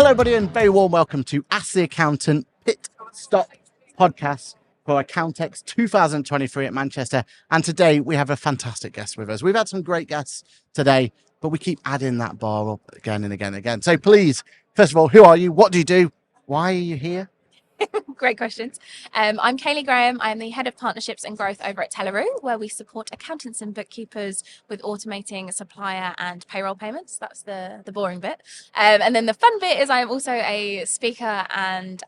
Hello, everybody, and very warm welcome to Ask the Accountant Pitstop Podcast for Accountex 2023 at Manchester. And today we have a fantastic guest with us. We've had some great guests today, but we keep adding that bar up again and again and again. So please, first of all, who are you? What do you do? Why are you here? Great questions. I'm Kayleigh Graham. I'm the Head of Partnerships and Growth over at Telleroo, where we support accountants and bookkeepers with automating supplier and payroll payments. That's the boring bit. And then the fun bit is I'm also a speaker and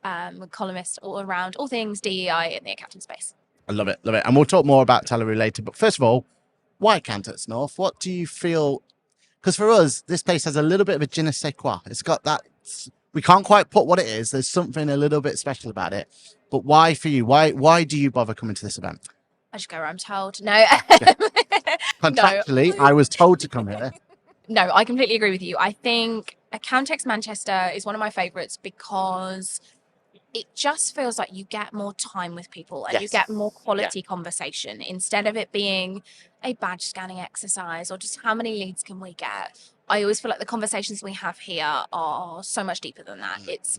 columnist all around all things DEI in the accounting space. I love it, love it. And we'll talk more about Telleroo later. But first of all, why Accountants North? What do you feel? Because for us, this place has a little bit of a je ne sais quoi. It's got that... We can't quite put what it is. There's something a little bit special about it. But why for you? Why do you bother coming to this event? I just go where I'm told. No. Contractually, I was told to come here. No, I completely agree with you. I think Accountex Manchester is one of my favourites because it just feels like you get more time with people and you get more quality conversation instead of it being a badge scanning exercise or just how many leads can we get. I always feel like the conversations we have here are so much deeper than that. It's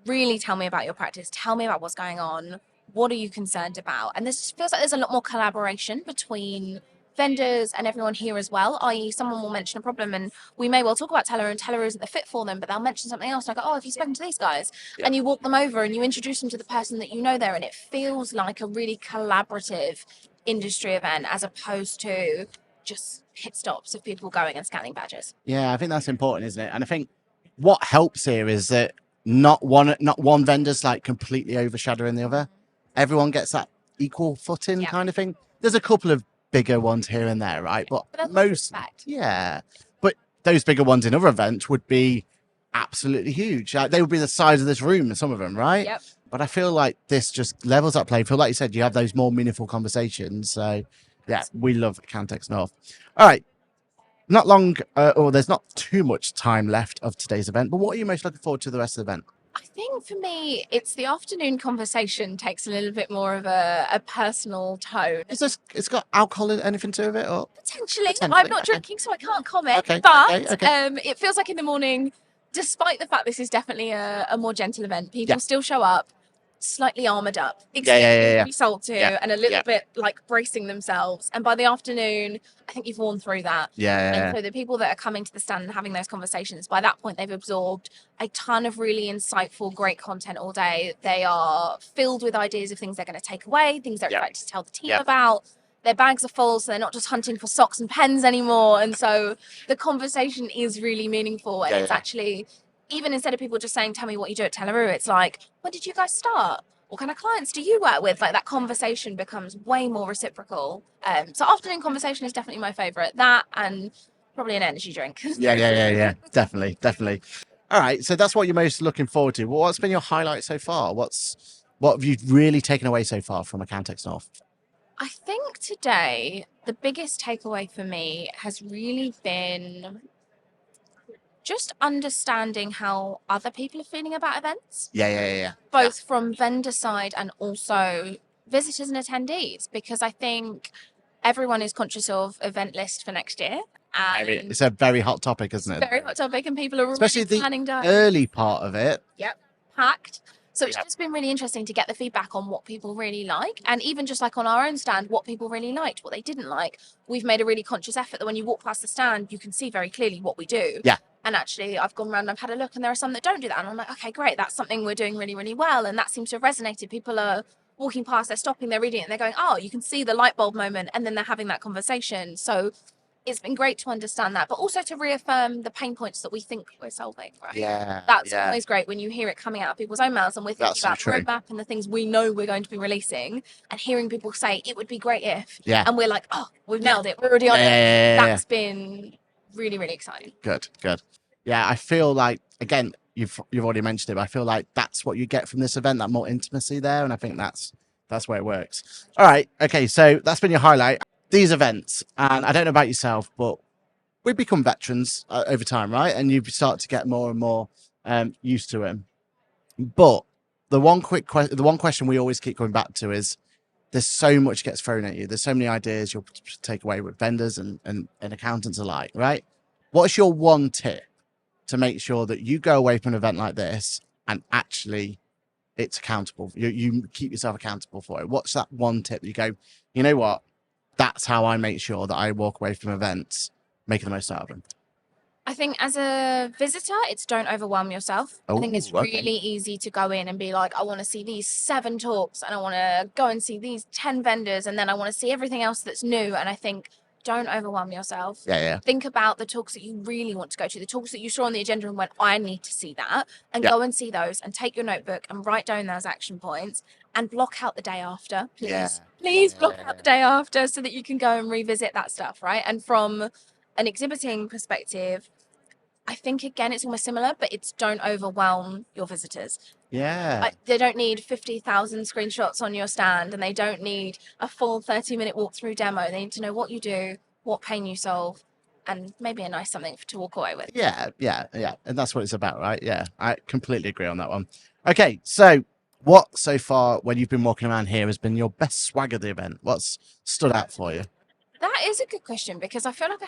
really tell me about your practice. Tell me about what's going on. What are you concerned about? And this feels like there's a lot more collaboration between vendors and everyone here as well, i.e. someone will mention a problem and we may well talk about Telleroo and Telleroo isn't the fit for them, but they'll mention something else. And I go, oh, have you spoken to these guys? And you walk them over and you introduce them to the person that you know there. And it feels like a really collaborative industry event as opposed to just hit stops of people going and scanning badges. Yeah, I think that's important, isn't it? And I think what helps here is that not one vendor's like completely overshadowing the other. Everyone gets that equal footing kind of thing. There's a couple of bigger ones here and there, right? But most, but those bigger ones in other events would be absolutely huge. They would be the size of this room, some of them, right? Yep. But I feel like this just levels up play. Feel like you said, you have those more meaningful conversations. So yeah, we love Accountex North. All right. Not long, or there's not too much time left of today's event, but what are you most looking forward to the rest of the event? I think for me, it's the afternoon conversation takes a little bit more of a personal tone. It's got alcohol in anything to it? Or? Potentially. I'm not drinking, so I can't comment. Okay. But it feels like in the morning, despite the fact this is definitely a more gentle event, people still show up slightly armoured up, extremely sold to, and a little bit like bracing themselves. And by the afternoon, I think you've worn through that. And so the people that are coming to the stand and having those conversations, by that point, they've absorbed a ton of really insightful, great content all day. They are filled with ideas of things they're going to take away, things they're excited to tell the team about. Their bags are full, so they're not just hunting for socks and pens anymore. And so the conversation is really meaningful. And it's actually... even instead of people just saying, tell me what you do at Telleroo, it's like, when did you guys start? What kind of clients do you work with? Like that conversation becomes way more reciprocal. So afternoon conversation is definitely my favourite. That and probably an energy drink. Yeah. Definitely. All right. So that's what you're most looking forward to. Well, what's been your highlight so far? What have you really taken away so far from Accountex North? I think today, the biggest takeaway for me has really been just understanding how other people are feeling about events. Both from vendor side and also visitors and attendees, because I think everyone is conscious of event list for next year. And it's a very hot topic, isn't it? Very hot topic, and people are especially really planning the early part of it. Packed. So it's just been really interesting to get the feedback on what people really like. And even just like on our own stand, what people really liked, what they didn't like. We've made a really conscious effort that when you walk past the stand, you can see very clearly what we do. And actually, I've gone around and I've had a look and there are some that don't do that. And I'm like, okay, great. That's something we're doing really, really well. And that seems to have resonated. People are walking past, they're stopping, they're reading it, and they're going, oh, you can see the light bulb moment. And then they're having that conversation. So it's been great to understand that, but also to reaffirm the pain points that we think we're solving, right? That's always great when you hear it coming out of people's own mouths and we're thinking about the roadmap and the things we know we're going to be releasing and hearing people say, it would be great if, and we're like, oh, we've nailed it. We're already on it. That's been really, really exciting. Good. Yeah, I feel like, again, you've already mentioned it, but I feel like that's what you get from this event, that more intimacy there. And I think that's where it works. All right. Okay. So that's been your highlight. These events, and I don't know about yourself, but we become veterans over time, right? And you start to get more and more used to them. But the one question we always keep coming back to is there's so much gets thrown at you. There's so many ideas you'll take away with vendors and accountants alike, right? What's your one tip to make sure that you go away from an event like this and actually it's accountable? You keep yourself accountable for it. What's that one tip that you go, you know what? That's how I make sure that I walk away from events making the most out of them. I think as a visitor, it's don't overwhelm yourself. I think it's really easy to go in and be like, I want to see these 7 talks and I want to go and see these 10 vendors and then I want to see everything else that's new. And I think don't overwhelm yourself. Yeah. Think about the talks that you really want to go to, the talks that you saw on the agenda and went, I need to see that, and go and see those and take your notebook and write down those action points and block out the day after. Please block out the day after so that you can go and revisit that stuff, right? And from an exhibiting perspective, I think, again, it's almost similar, but it's don't overwhelm your visitors. They don't need 50,000 screenshots on your stand, and they don't need a full 30-minute walkthrough demo. They need to know what you do, what pain you solve, and maybe a nice something to walk away with. Yeah. And that's what it's about, right? Yeah, I completely agree on that one. Okay, so what so far, when you've been walking around here, has been your best swag of the event? What's stood out for you? That is a good question, because I feel like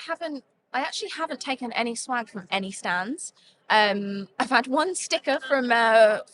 I actually haven't taken any swag from any stands. I've had one sticker from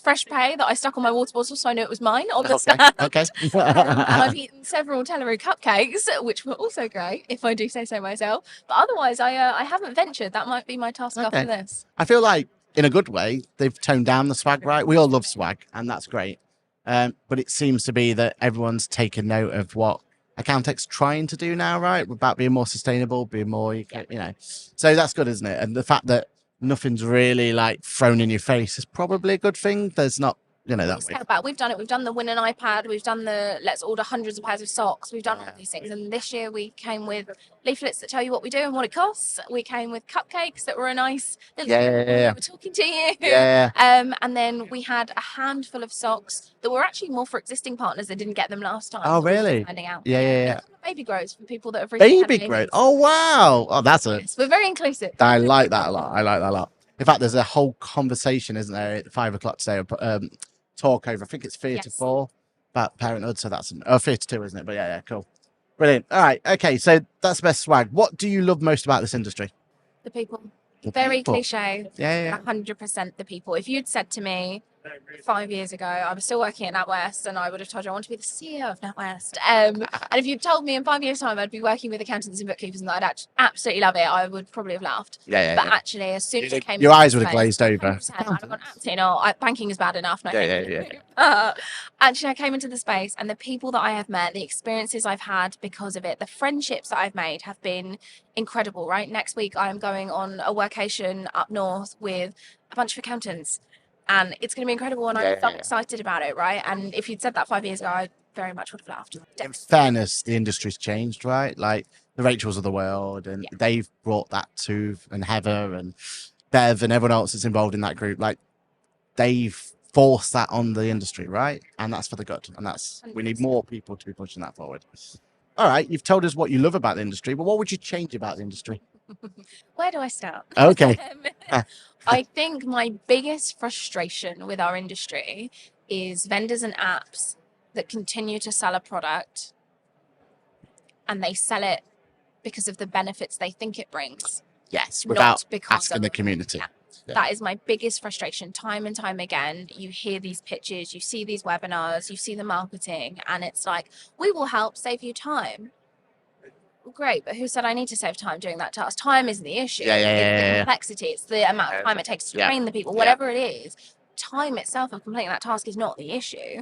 Fresh Pay that I stuck on my water bottle so I knew it was mine on the stand. And I've eaten several Telleroo cupcakes, which were also great, if I do say so myself. But otherwise, I haven't ventured. That might be my task after this. I feel like, in a good way, they've toned down the swag, right? We all love swag, and that's great. But it seems to be that everyone's taken note of what Accountech's trying to do now, right? About being more sustainable, being more, you know. So that's good, isn't it? And the fact that nothing's really like thrown in your face is probably a good thing. There's not, you know, that way. We've done it. We've done the win an iPad. We've done the let's order hundreds of pairs of socks. We've done all of these things. And this year we came with leaflets that tell you what we do and what it costs. We came with cupcakes that were a nice little we were talking to you. And then we had a handful of socks that were actually more for existing partners that didn't get them last time. Oh, really? Finding out. Yeah. Baby grows for people that have recently baby grows. Oh, wow. Oh, that's it. Yes, we're very inclusive. I like that a lot. In fact, there's a whole conversation, isn't there, at 5 o'clock today, talk over, I think it's 3 to 4, about parenthood. So that's 3 to 2, isn't it? But yeah, cool. Brilliant. All right. Okay. So that's the best swag. What do you love most about this industry? The people. Very cliche. Yeah. 100% the people. If you'd said to me 5 years ago, I was still working at NatWest, and I would have told you I want to be the CEO of NatWest. And if you'd told me in 5 years' time I'd be working with accountants and bookkeepers and that I'd absolutely love it, I would probably have laughed. But actually, as soon as you came, your eyes would have glazed over. I'd have gone, absolutely not. Banking is bad enough. No. Actually, I came into the space, and the people that I have met, the experiences I've had because of it, the friendships that I've made have been incredible. Right, next week I'm going on a workation up north with a bunch of accountants. And it's going to be incredible, and I'm so excited about it, right? And if you'd said that 5 years ago, I very much would have laughed. In fairness, the industry's changed, right? Like the Rachels of the world, and they've brought that to, and Heather and Bev and everyone else that's involved in that group. Like they've forced that on the industry, right? And that's for the good. And that's, we need more people to be pushing that forward. All right, you've told us what you love about the industry, but what would you change about the industry? Where do I start? Okay. I think my biggest frustration with our industry is vendors and apps that continue to sell a product, and they sell it because of the benefits they think it brings. Yes, without asking the community. That is my biggest frustration. Time and time again, you hear these pitches, you see these webinars, you see the marketing, and it's like, we will help save you time. Great, but who said I need to save time doing that task? Time isn't the issue. It's the complexity. It's the amount of time it takes to train the people, whatever it is. Time itself of completing that task is not the issue.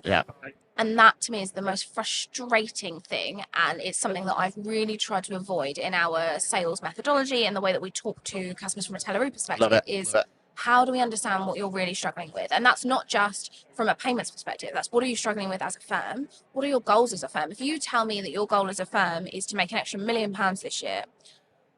And that to me is the most frustrating thing. And it's something that I've really tried to avoid in our sales methodology and the way that we talk to customers from a Telleroo perspective is how do we understand what you're really struggling with? And that's not just from a payments perspective. That's what are you struggling with as a firm? What are your goals as a firm? If you tell me that your goal as a firm is to make an extra £1 million this year,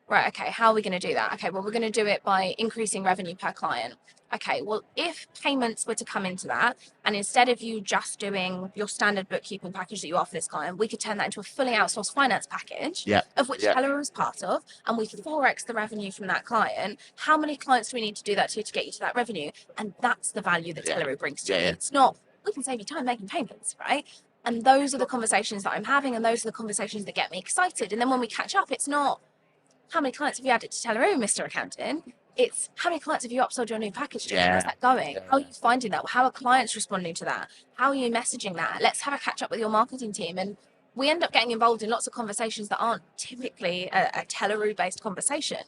right, okay, how are we going to do that? Okay, well, we're going to do it by increasing revenue per client. Okay, well, if payments were to come into that, and instead of you just doing your standard bookkeeping package that you offer this client, we could turn that into a fully outsourced finance package, of which Telleroo is part of, and we could 4x the revenue from that client. How many clients do we need to do that to get you to that revenue? And that's the value that Telleroo brings to you. It's not, we can save you time making payments, right? And those are the conversations that I'm having, and those are the conversations that get me excited. And then when we catch up, it's not, how many clients have you added to Telleroo, Mr. Accountant? It's how many clients have you upsold your new package to? How's that going? How are you finding that? How are clients responding to that? How are you messaging that? Let's have a catch up with your marketing team. And we end up getting involved in lots of conversations that aren't typically a Telleroo based conversation,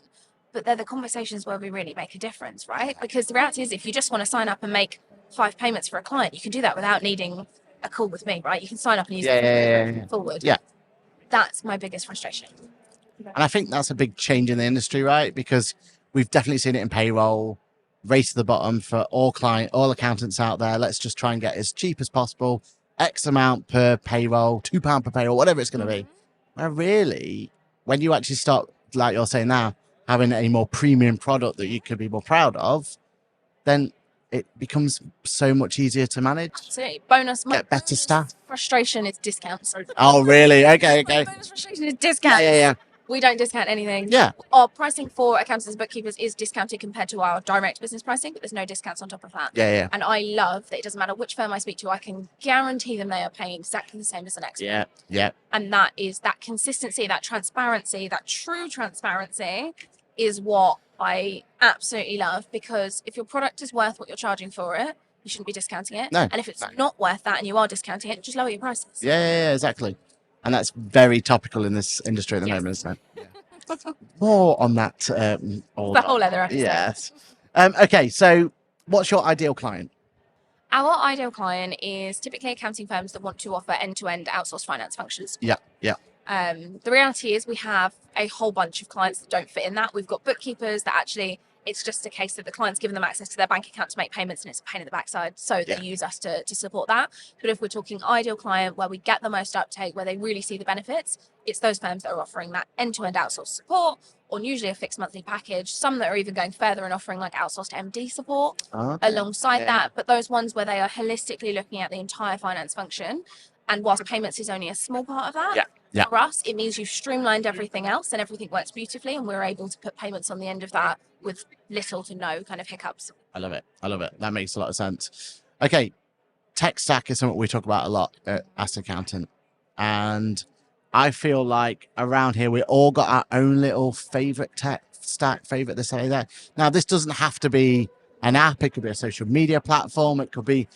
but they're the conversations where we really make a difference, right? Because the reality is, if you just want to sign up and make 5 payments for a client, you can do that without needing a call with me, right? You can sign up and use it forward. Yeah. That's my biggest frustration. And I think that's a big change in the industry, right? Because we've definitely seen it in payroll, race to the bottom for all accountants out there. Let's just try and get as cheap as possible, X amount per payroll, £2 per payroll, whatever it's going to be. Well, really, when you actually start, like you're saying now, having a more premium product that you could be more proud of, then it becomes so much easier to manage. Absolutely. Bonus. Get better staff. Frustration is discounts. Oh, really? Okay. Bonus frustration is discounts. Yeah. We don't discount anything. Yeah. Our pricing for accountants and bookkeepers is discounted compared to our direct business pricing, but there's no discounts on top of that. Yeah. And I love that it doesn't matter which firm I speak to, I can guarantee them they are paying exactly the same as the next one. Yeah. And that is that consistency, that transparency, that true transparency is what I absolutely love, because if your product is worth what you're charging for it, you shouldn't be discounting it. No. And if it's not worth that and you are discounting it, just lower your prices. Yeah, exactly. And that's very topical in this industry at the moment, isn't it? Yeah. More on that. The whole other episode. Yes. Okay, so what's your ideal client? Our ideal client is typically accounting firms that want to offer end-to-end outsourced finance functions. Yeah. The reality is we have a whole bunch of clients that don't fit in that. We've got bookkeepers that actually, it's just a case that the client's given them access to their bank account to make payments, and it's a pain in the backside. So they use us to support that. But if we're talking ideal client where we get the most uptake, where they really see the benefits, it's those firms that are offering that end-to-end outsourced support, or usually a fixed monthly package. Some that are even going further and offering like outsourced MD support alongside that. But those ones where they are holistically looking at the entire finance function, and whilst payments is only a small part of that, for us, it means you've streamlined everything else and everything works beautifully, and we're able to put payments on the end of that with little to no kind of hiccups. I love it. That makes a lot of sense. Okay, tech stack is something we talk about a lot as an accountant. And I feel like around here, we all got our own little favorite tech stack, favorite this, that. Now, this doesn't have to be an app. It could be a social media platform. It could be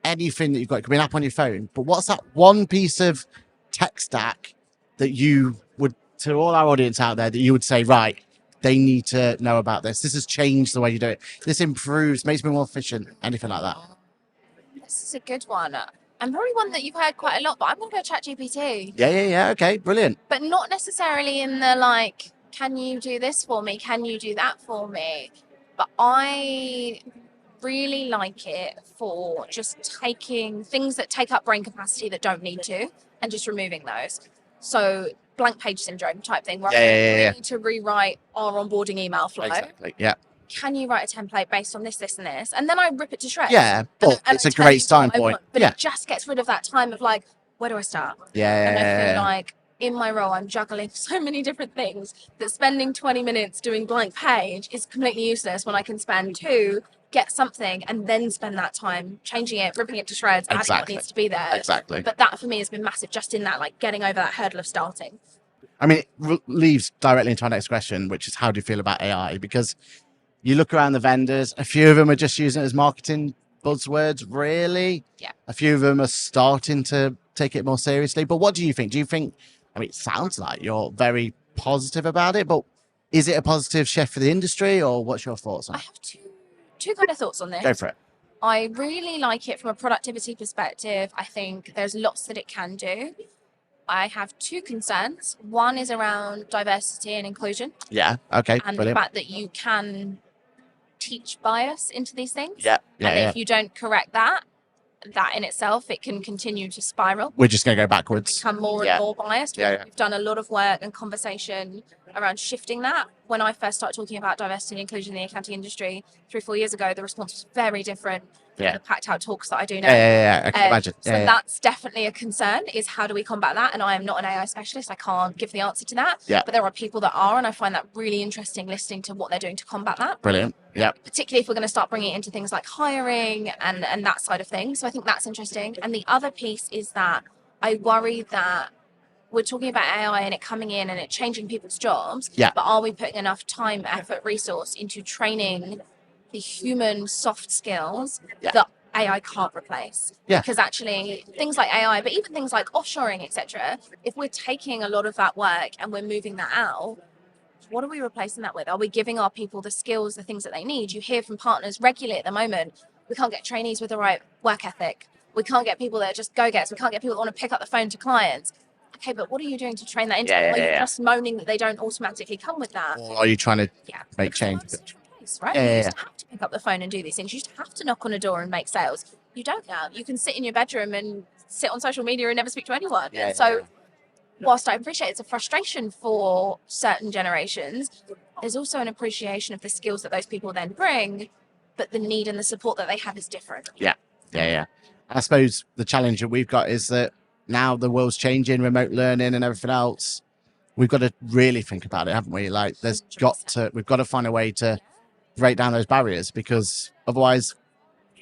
anything that you've got. It could be an app on your phone. But what's that one piece of tech stack that you would, to all our audience out there, that you would say, right, they need to know about this. This has changed the way you do it. This improves, makes me more efficient, anything like that. This is a good one. And probably one that you've heard quite a lot, but I'm going to go ChatGPT. Yeah. Okay, brilliant. But not necessarily in the like, can you do this for me? Can you do that for me? But I really like it for just taking things that take up brain capacity that don't need to, and just removing those. So blank page syndrome type thing, where I need to rewrite our onboarding email flow. Exactly. Yeah. Can you write a template based on this, this, and this? And then I rip it to shreds. Yeah, but it's a great starting point. But it just gets rid of that time of like, where do I start? And I feel like in my role, I'm juggling so many different things that spending 20 minutes doing blank page is completely useless when I can spend 2, get something, and then spend that time changing it, ripping it to shreds, adding what needs to be there. Exactly. But that for me has been massive, just in that, like getting over that hurdle of starting. I mean, it leads directly into our next question, which is how do you feel about AI? Because you look around the vendors, a few of them are just using it as marketing buzzwords, really. Yeah. A few of them are starting to take it more seriously. But what do you think? Do you think, I mean, it sounds like you're very positive about it, but is it a positive shift for the industry, or what's your thoughts on it? I have two kind of thoughts on this. Go for it. I really like it from a productivity perspective. I think there's lots that it can do. I have 2 concerns. One is around diversity and inclusion. Yeah. Okay. And brilliant. the fact that you can teach bias into these things. Yeah. If you don't correct that in itself, it can continue to spiral. We're just going to go backwards. Become more and more biased. Yeah. We've done a lot of work and conversation around shifting that. When I first started talking about diversity and inclusion in the accounting industry 3-4 years ago, the response was very different from the packed out talks that I do now. Yeah. I can imagine. So that's definitely a concern, is how do we combat that? And I am not an AI specialist. I can't give the answer to that. Yeah. But there are people that are, and I find that really interesting listening to what they're doing to combat that. Brilliant. Yeah. Particularly if we're going to start bringing it into things like hiring and that side of things. So I think that's interesting. And the other piece is that I worry that we're talking about AI and it coming in and it changing people's jobs. Yeah. But are we putting enough time, effort, resource into training the human soft skills that AI can't replace? Yeah. Because actually things like AI, but even things like offshoring, etc., if we're taking a lot of that work and we're moving that out, what are we replacing that with? Are we giving our people the skills, the things that they need? You hear from partners regularly at the moment, we can't get trainees with the right work ethic. We can't get people that are just go-getters. We can't get people that want to pick up the phone to clients. Okay, but what are you doing to train that into them? Are you just moaning that they don't automatically come with that? Or are you trying to make change? Right? You used to have to pick up the phone and do these things. You used to have to knock on a door and make sales. You don't now. You can sit in your bedroom and sit on social media and never speak to anyone. Whilst I appreciate it's a frustration for certain generations, there's also an appreciation of the skills that those people then bring, but the need and the support that they have is different. Yeah. I suppose the challenge that we've got is that now the world's changing, remote learning and everything else. We've got to really think about it, haven't we? Like we've got to find a way to break down those barriers, because otherwise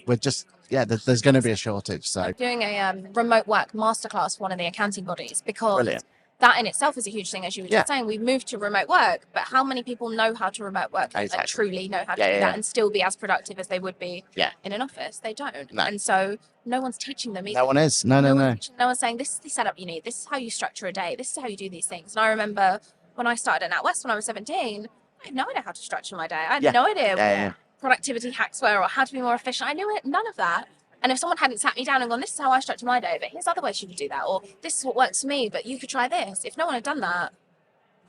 we're just, there's going to be a shortage. So I'm doing a remote work masterclass for one of the accounting bodies, because brilliant. That in itself is a huge thing, as you were just saying. We've moved to remote work, but how many people know how to remote work and truly know how to do that and still be as productive as they would be in an office? They don't. No. And so no one's teaching them either. No one is. No. No one's saying, this is the setup you need. This is how you structure a day. This is how you do these things. And I remember when I started at NatWest when I was 17, I had no idea how to structure my day. I had no idea what productivity hacks were or how to be more efficient. I knew it, none of that. And if someone hadn't sat me down and gone, this is how I structure my day, but here's other ways you could do that, or this is what works for me, but you could try this. If no one had done that,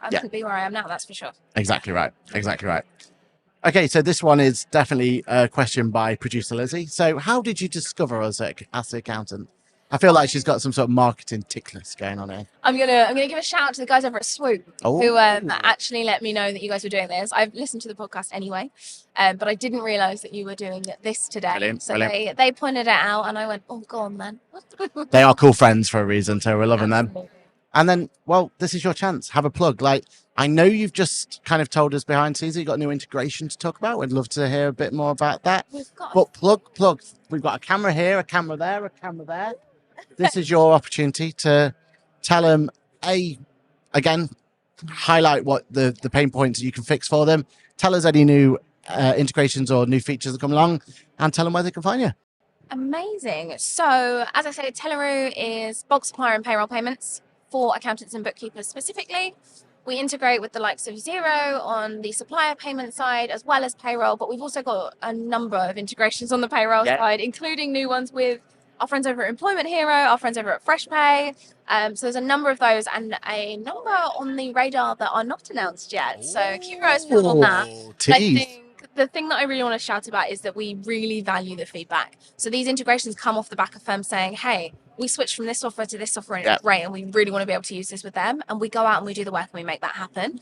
I wouldn't be where I am now, that's for sure. Exactly right. Okay, so this one is definitely a question by producer Lizzie. So how did you discover us as the accountant? I feel like she's got some sort of marketing tick list going on here. I'm gonna give a shout out to the guys over at Swoop who actually let me know that you guys were doing this. I've listened to the podcast anyway, but I didn't realise that you were doing this today. Brilliant. They pointed it out, and I went, "Oh, go on, man." They are cool friends for a reason, so we're loving them. And then, well, this is your chance. Have a plug. Like, I know you've just kind of told us behind the scenes you've got a new integration to talk about. We'd love to hear a bit more about that. But plug. We've got a camera here, a camera there, a camera there. This is your opportunity to tell them, again, highlight what the pain points that you can fix for them. Tell us any new integrations or new features that come along, and tell them where they can find you. Amazing. So, as I said, Telleroo is bulk supplier and payroll payments for accountants and bookkeepers specifically. We integrate with the likes of Xero on the supplier payment side as well as payroll, but we've also got a number of integrations on the payroll side, including new ones with our friends over at Employment Hero, our friends over at FreshPay. So there's a number of those and a number on the radar that are not announced yet. So keep your eyes peeled on that. I think the thing that I really want to shout about is that we really value the feedback. So these integrations come off the back of firms saying, hey, we switched from this software to this software and it's great, and we really want to be able to use this with them. And we go out and we do the work and we make that happen.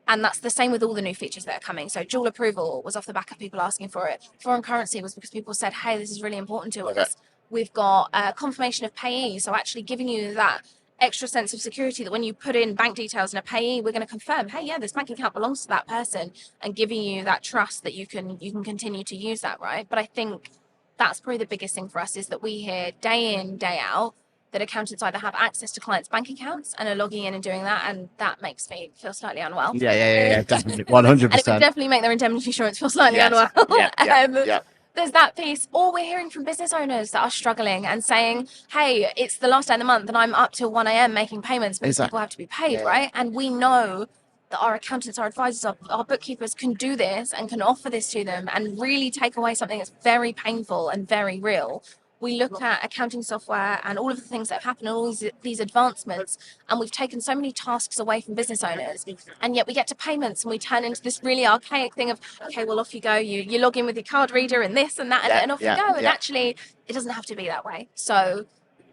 And that's the same with all the new features that are coming. So dual approval was off the back of people asking for it. Foreign currency was because people said, hey, this is really important to us. We've got confirmation of payee. So actually giving you that extra sense of security that when you put in bank details in a payee, we're going to confirm, hey, yeah, this bank account belongs to that person, and giving you that trust that you can continue to use that, right? But I think that's probably the biggest thing for us is that we hear day in, day out that accountants either have access to clients' bank accounts and are logging in and doing that, and that makes me feel slightly unwell. Yeah, definitely, 100%. And it would definitely make their indemnity insurance feel slightly unwell. There's that piece. Or we're hearing from business owners that are struggling and saying, hey, it's the last day of the month and I'm up till 1 a.m. making payments because people have to be paid, right? And we know that our accountants, our advisors, our bookkeepers can do this and can offer this to them and really take away something that's very painful and very real. We look at accounting software and all of the things that have happened and all these advancements, and we've taken so many tasks away from business owners, and yet we get to payments and we turn into this really archaic thing of, okay, well, off you go. You log in with your card reader and this and that, and off you go. And actually, it doesn't have to be that way. So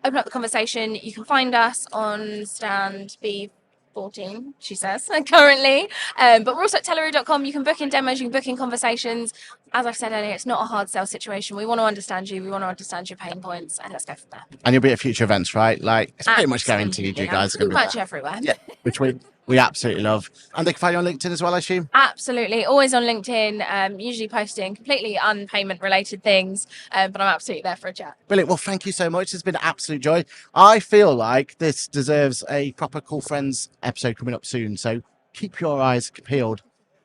open up the conversation. You can find us on stand B14, she says, currently. But we're also at Telleroo.com. You can book in demos, you can book in conversations. As I've said earlier, it's not a hard sell situation. We want to understand you. We want to understand your pain points, and let's go from there. And you'll be at future events, right? Like, it's pretty much guaranteed you guys are going to be pretty much everywhere. Yeah, between we absolutely love. And they can find you on LinkedIn as well, I assume? Absolutely. Always on LinkedIn, usually posting completely unpayment related things, but I'm absolutely there for a chat. Brilliant. Well, thank you so much. It's been an absolute joy. I feel like this deserves a proper Cool Friends episode coming up soon. So keep your eyes peeled.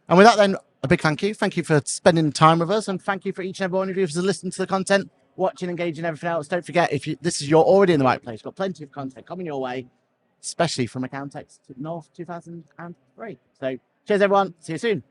And with that, then, a big thank you. Thank you for spending time with us. And thank you for each and every one of you for listening to the content, watching, engaging, everything else. Don't forget, you're already in the right place. You've got plenty of content coming your way, especially from Accountex North 2003. So cheers, everyone. See you soon.